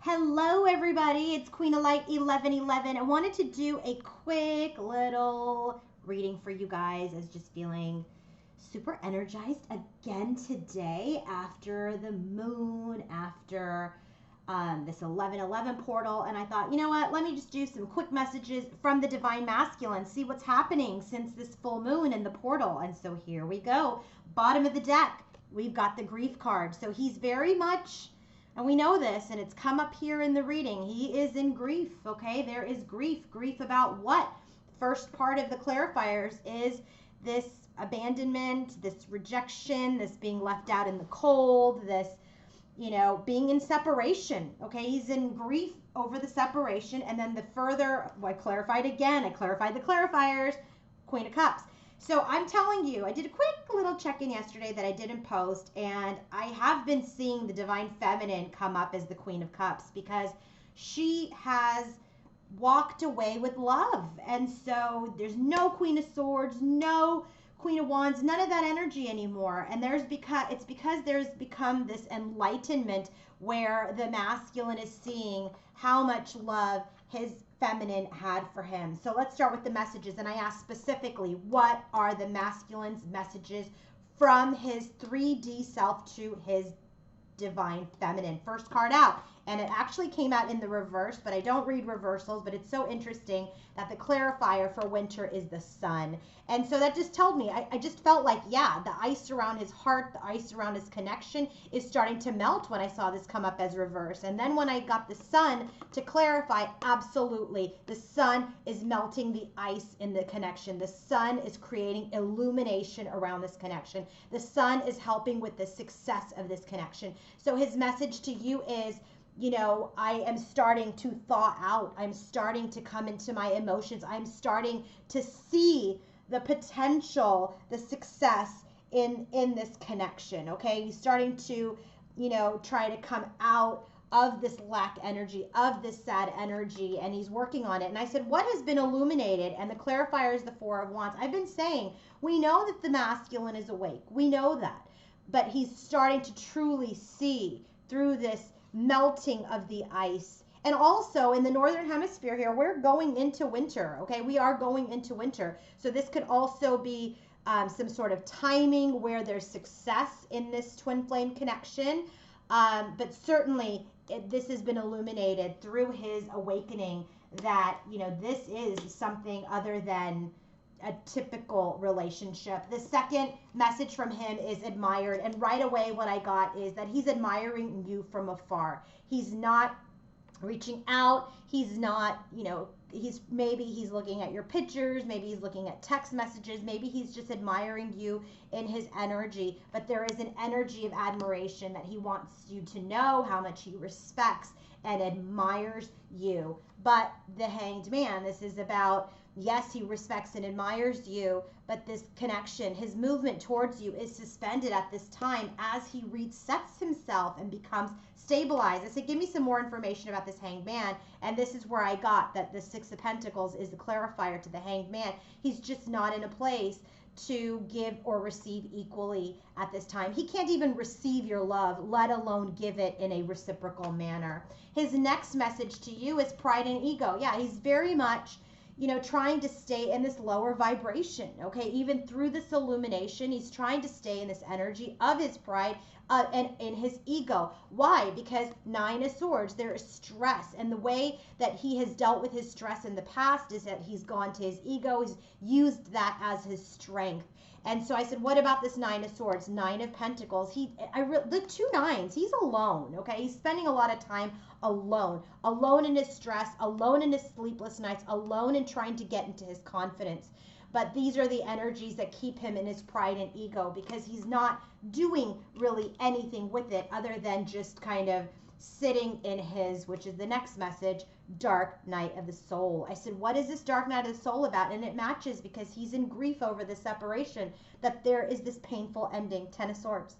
Hello, everybody. It's Queen of Light 1111. I wanted to do a quick little reading for you guys. I was just feeling super energized again today after the moon, after this 1111 portal. And I thought, you know what? Let me just do some quick messages from the Divine Masculine, see what's happening since this full moon in the portal. And so here we go. Bottom of the deck, we've got the grief card. So he's very much, and we know this, and it's come up here in the reading. He is in grief, okay? There is grief. Grief about what? First part of the clarifiers is this abandonment, this rejection, this being left out in the cold, this, being in separation, okay? He's in grief over the separation. And then the further, I clarified again, I clarified the clarifiers, Queen of Cups. So I'm telling you, I did a quick little check-in yesterday that I didn't post, and I have been seeing the Divine Feminine come up as the Queen of Cups because she has walked away with love. And so there's no Queen of Swords, no Queen of Wands, none of that energy anymore. And it's because there's become this enlightenment where the masculine is seeing how much love his feminine had for him. So let's start with the messages. And I asked specifically, what are the masculine's messages from his 3D self to his divine feminine? First card out, and it actually came out in the reverse, but I don't read reversals, but it's so interesting that the clarifier for winter is the sun. And so that just told me, I just felt like, yeah, the ice around his heart, the ice around his connection is starting to melt when I saw this come up as reverse. And then when I got the sun to clarify, absolutely, the sun is melting the ice in the connection. The sun is creating illumination around this connection. The sun is helping with the success of this connection. So his message to you is, I am starting to thaw out. I'm starting to come into my emotions. I'm starting to see the potential, the success in this connection. Okay. He's starting to, try to come out of this lack energy, of this sad energy, and he's working on it. And I said, what has been illuminated? And the clarifier is the Four of Wands. I've been saying, we know that the masculine is awake. We know that. But he's starting to truly see through this melting of the ice. And also in the northern hemisphere here, we're going into winter. Okay, we are going into winter. So this could also be some sort of timing where there's success in this twin flame connection. But certainly this has been illuminated through his awakening that, this is something other than a typical relationship. The second message from him is admired. And right away what I got is that he's admiring you from afar. He's not reaching out. He's not, he's looking at your pictures. Maybe he's looking at text messages. Maybe he's just admiring you in his energy. But there is an energy of admiration that he wants you to know how much he respects and admires you. But the Hanged Man, this is about, yes, he respects and admires you, but this connection, his movement towards you is suspended at this time as he resets himself and becomes stabilized. I said, give me some more information about this Hanged Man. And this is where I got that the Six of Pentacles is the clarifier to the Hanged Man. He's just not in a place to give or receive equally at this time. He can't even receive your love, let alone give it in a reciprocal manner. His next message to you is pride and ego. Yeah, he's very much, trying to stay in this lower vibration. Okay, even through this illumination, he's trying to stay in this energy of his pride and in his ego. Why? Because Nine of Swords, there is stress, and the way that he has dealt with his stress in the past is that he's gone to his ego, he's used that as his strength. And so I said, what about this Nine of Swords, Nine of Pentacles? The two nines, he's alone, okay? He's spending a lot of time alone in his stress, alone in his sleepless nights, alone in trying to get into his confidence. But these are the energies that keep him in his pride and ego because he's not doing really anything with it other than just kind of sitting in his, which is the next message, dark night of the soul. I said, what is this dark night of the soul about? And it matches because he's in grief over the separation, that there is this painful ending. Ten of Swords.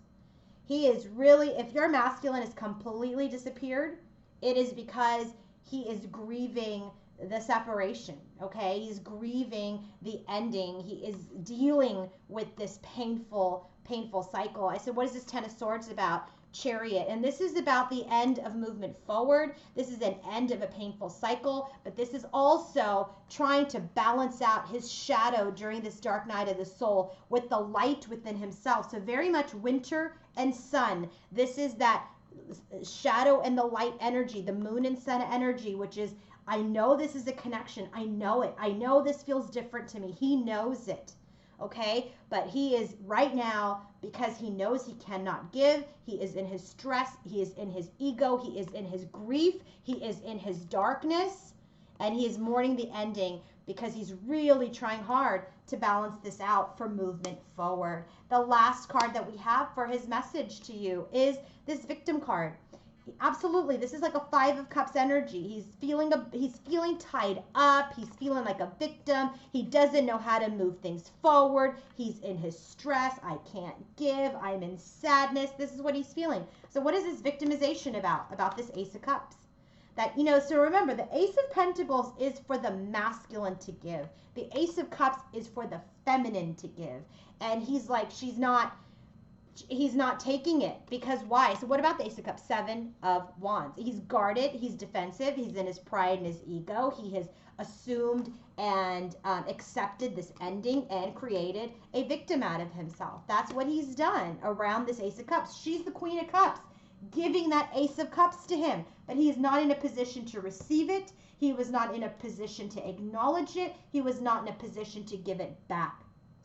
He is really, if your masculine is completely disappeared, it is because he is grieving the separation, okay? He's grieving the ending. He is dealing with this painful cycle. I said, what is this Ten of Swords about? Chariot. And this is about the end of movement forward. This is an end of a painful cycle, but this is also trying to balance out his shadow during this dark night of the soul with the light within himself. So very much winter and sun. This is that shadow and the light energy, the moon and sun energy, which is, I know this is a connection. I know it. I know this feels different to me. He knows it. Okay, but he is right now, because he knows he cannot give, he is in his stress, he is in his ego, he is in his grief, he is in his darkness, and he is mourning the ending because he's really trying hard to balance this out for movement forward. The last card that we have for his message to you is this victim card. Absolutely, this is like a 5 of Cups energy. He's feeling tied up. He's feeling like a victim. He doesn't know how to move things forward. He's in his stress. I can't give. I'm in sadness. This is what he's feeling. So what is this victimization about? About this Ace of Cups. That, you know, so remember, the Ace of Pentacles is for the masculine to give. The Ace of Cups is for the feminine to give. And he's like, he's not taking it, because why? So what about the Ace of Cups? 7 of Wands. He's guarded, he's defensive, he's in his pride and his ego. He has assumed and accepted this ending and created a victim out of himself. That's what he's done around this Ace of Cups. She's the Queen of Cups, giving that Ace of Cups to him, but he is not in a position to receive it. He was not in a position to acknowledge it. He was not in a position to give it back.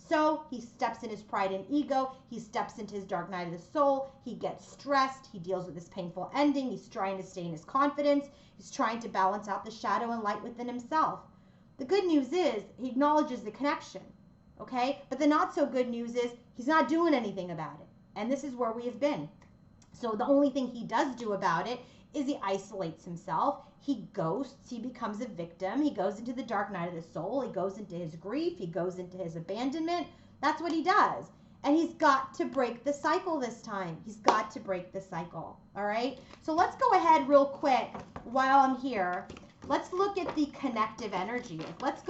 So he steps in his pride and ego. He steps into his dark night of the soul. He gets stressed. He deals with this painful ending. He's trying to stay in his confidence. He's trying to balance out the shadow and light within himself. The good news is he acknowledges the connection, okay? But the not so good news is he's not doing anything about it. And this is where we have been. So the only thing he does do about it is he isolates himself. He ghosts. He becomes a victim. He goes into the dark night of the soul. He goes into his grief. He goes into his abandonment. That's what he does. And he's got to break the cycle this time. He's got to break the cycle. All right? So let's go ahead real quick while I'm here. Let's look at the connective energy. Let's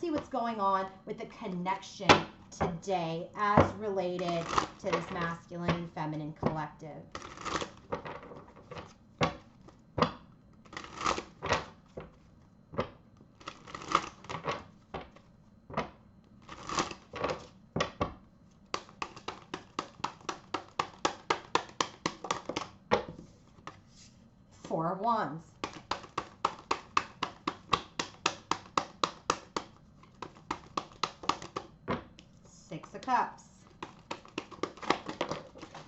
see what's going on with the connection today as related to this masculine and feminine collective. Four of Wands. Six of Cups.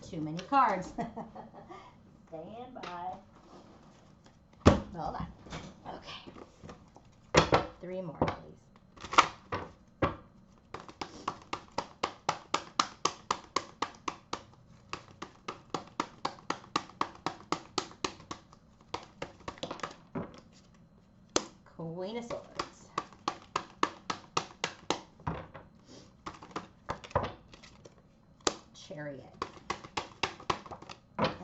Too many cards. Stand by. Hold on. Okay. 3 more, please. Queen of Swords. Chariot.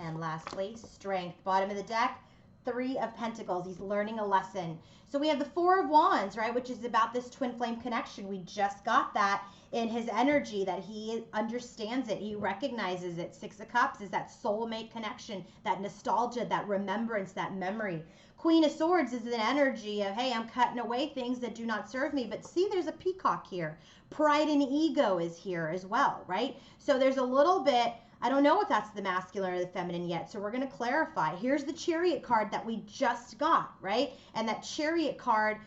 And lastly, Strength. Bottom of the deck, 3 of Pentacles. He's learning a lesson. So we have the 4 of Wands, right, which is about this twin flame connection. We just got that in his energy, that he understands it. He recognizes it. 6 of Cups is that soulmate connection, that nostalgia, that remembrance, that memory. Queen of Swords is an energy of, hey, I'm cutting away things that do not serve me. But see, there's a peacock here. Pride and ego is here as well, right? So there's a little bit, I don't know if that's the masculine or the feminine yet, so we're going to clarify. Here's the Chariot card that we just got, right? And that Chariot card,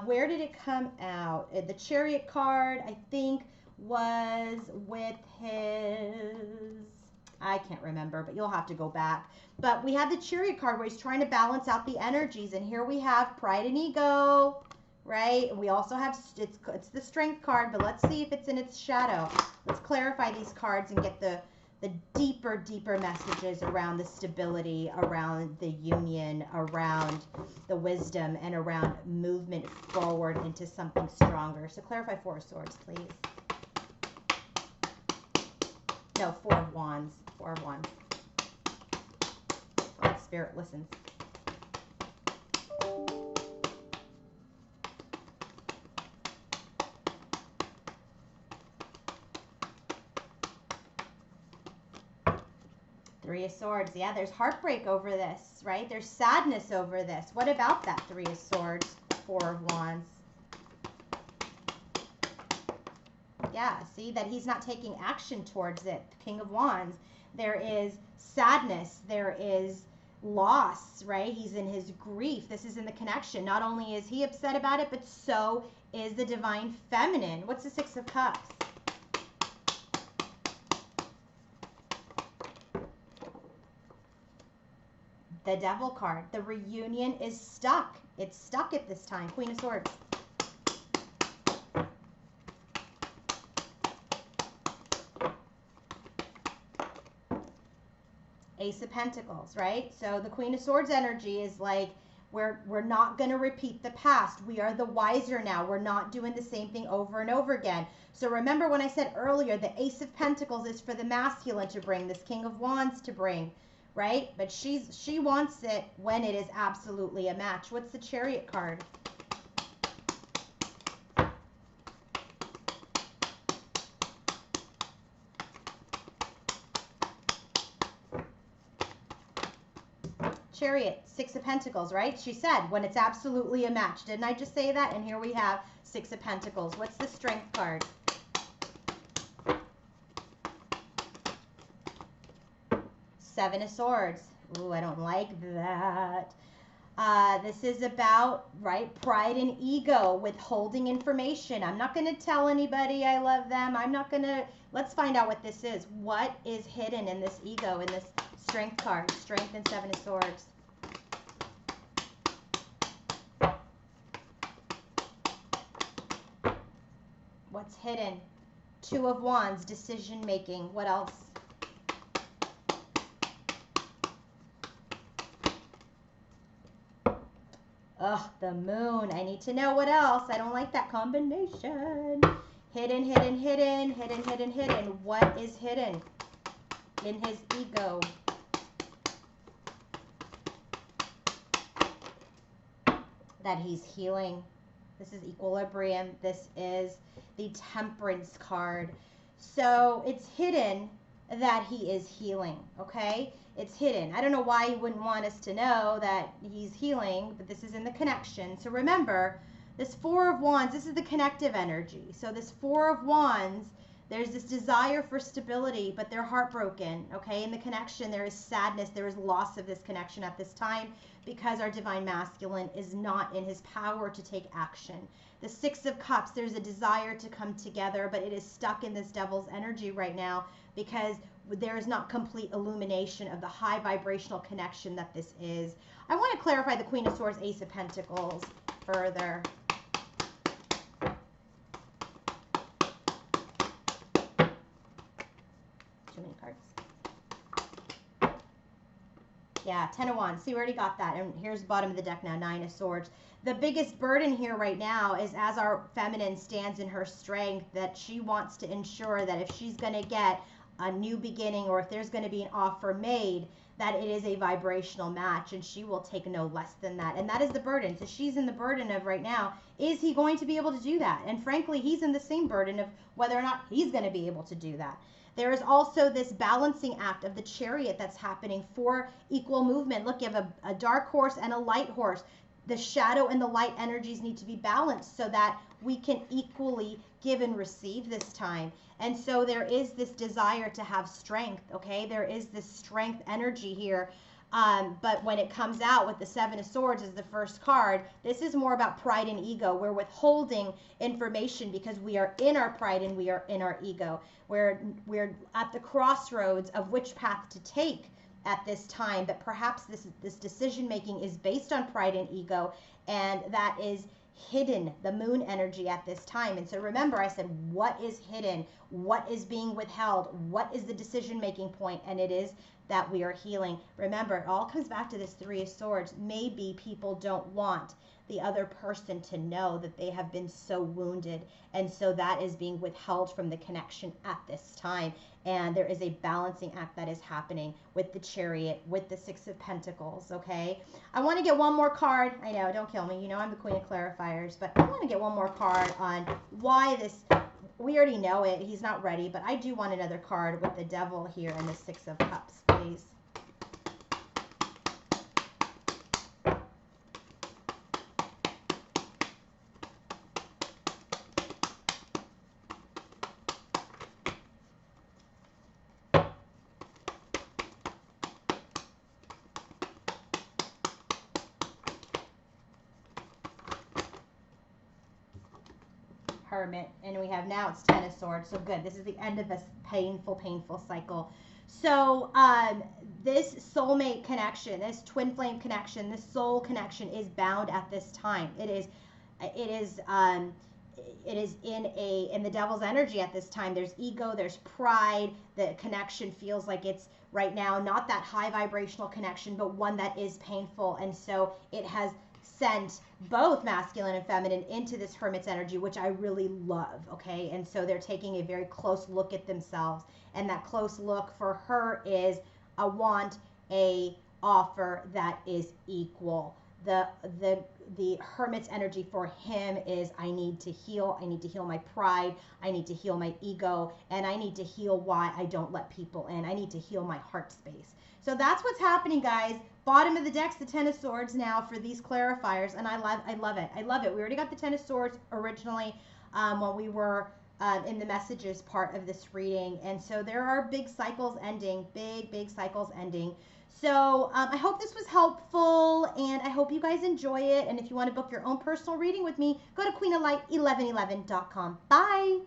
where did it come out? The Chariot card, I think, was with his, I can't remember, but you'll have to go back. But we have the Chariot card where he's trying to balance out the energies. And here we have pride and ego, right? And we also have, it's the Strength card, but let's see if it's in its shadow. Let's clarify these cards and get the deeper messages around the stability, around the union, around the wisdom, and around movement forward into something stronger. So clarify 4 of Swords, please. No, 4 of Wands. 4 of Wands. Oh, Spirit listens. Three of Swords. Yeah, there's heartbreak over this, right? There's sadness over this. What about that Three of Swords, Four of Wands? Yeah, see that he's not taking action towards it. King of Wands. There is sadness. There is loss, right? He's in his grief. This is in the connection. Not only is he upset about it, but so is the Divine Feminine. What's the Six of Cups? The Devil card. The reunion is stuck. It's stuck at this time. Queen of Swords. Ace of Pentacles, right? So the Queen of Swords energy is like, we're not going to repeat the past. We are the wiser now. We're not doing the same thing over and over again. So remember when I said earlier, the Ace of Pentacles is for the masculine to bring, this King of Wands to bring, right? But she wants it when it is absolutely a match. What's the Chariot card? Chariot, Six of Pentacles, right? She said when it's absolutely a match. Didn't I just say that? And here we have Six of Pentacles. What's the Strength card? Seven of Swords. Ooh, I don't like that. This is about, right, pride and ego, withholding information. I'm not going to tell anybody I love them. I'm not going to, let's find out what this is. What is hidden in this ego, in this Strength card? Strength and Seven of Swords. What's hidden? Two of Wands, decision making. What else? Ugh, the Moon. I need to know what else. I don't like that combination. Hidden, hidden, hidden, hidden, hidden, hidden. What is hidden in his ego? That he's healing. This is equilibrium. This is the Temperance card. So it's hidden that he is healing, okay? It's hidden. I don't know why you wouldn't want us to know that he's healing, but this is in the connection. So remember, this Four of Wands, this is the connective energy. So this Four of Wands, there's this desire for stability, but they're heartbroken, okay? In the connection, there is sadness. There is loss of this connection at this time because our Divine Masculine is not in his power to take action. The Six of Cups, there's a desire to come together, but it is stuck in this Devil's energy right now because there is not complete illumination of the high vibrational connection that this is. I want to clarify the Queen of Swords, Ace of Pentacles further. Too many cards. Yeah, Ten of Wands. See, we already got that. And here's the bottom of the deck now, Nine of Swords. The biggest burden here right now is as our feminine stands in her strength, that she wants to ensure that if she's going to get a new beginning or if there's going to be an offer made, that it is a vibrational match, and she will take no less than that. And that is the burden. So she's in the burden of right now, is he going to be able to do that? And frankly, he's in the same burden of whether or not he's going to be able to do that. There is also this balancing act of the Chariot that's happening for equal movement. Look, you have a dark horse and a light horse. The shadow and the light energies need to be balanced so that we can equally give and receive this time. And so there is this desire to have strength, okay? There is this strength energy here. But when it comes out with the Seven of Swords as the first card, this is more about pride and ego. We're withholding information because we are in our pride and we are in our ego. We're at the crossroads of which path to take at this time, but perhaps this decision making is based on pride and ego, and that is hidden, the Moon energy at this time. And so remember, I said, what is hidden? What is being withheld? What is the decision making point? And it is that we are healing. Remember, it all comes back to this Three of Swords. Maybe people don't want the other person to know that they have been so wounded, and so that is being withheld from the connection at this time. And there is a balancing act that is happening with the Chariot, with the Six of Pentacles, okay? I want to get one more card. I know, don't kill me. You know I'm the Queen of Clarifiers, but I want to get one more card on why this, we already know it. He's not ready, but I do want another card with the Devil here and the Six of Cups, please. Hermit, and we have now it's Ten of Swords. So good. This is the end of this painful cycle. So this soulmate connection, this twin flame connection, this soul connection is bound at this time. It is in the devil's energy at this time. There's ego, there's pride. The connection feels like it's right now not that high vibrational connection, but one that is painful. And so it has sent both masculine and feminine into this Hermit's energy, which I really love. Okay. And so they're taking a very close look at themselves. And that close look for her is I want a offer that is equal. The Hermit's energy for him is I need to heal. I need to heal my pride. I need to heal my ego. And I need to heal why I don't let people in. I need to heal my heart space. So that's what's happening, guys. Bottom of the deck's the Ten of Swords now for these clarifiers. And I love it. I love it. We already got the Ten of Swords originally when we were in the messages part of this reading. And so there are big cycles ending, big cycles ending. So I hope this was helpful, and I hope you guys enjoy it. And if you want to book your own personal reading with me, go to queenoflight1111.com. Bye.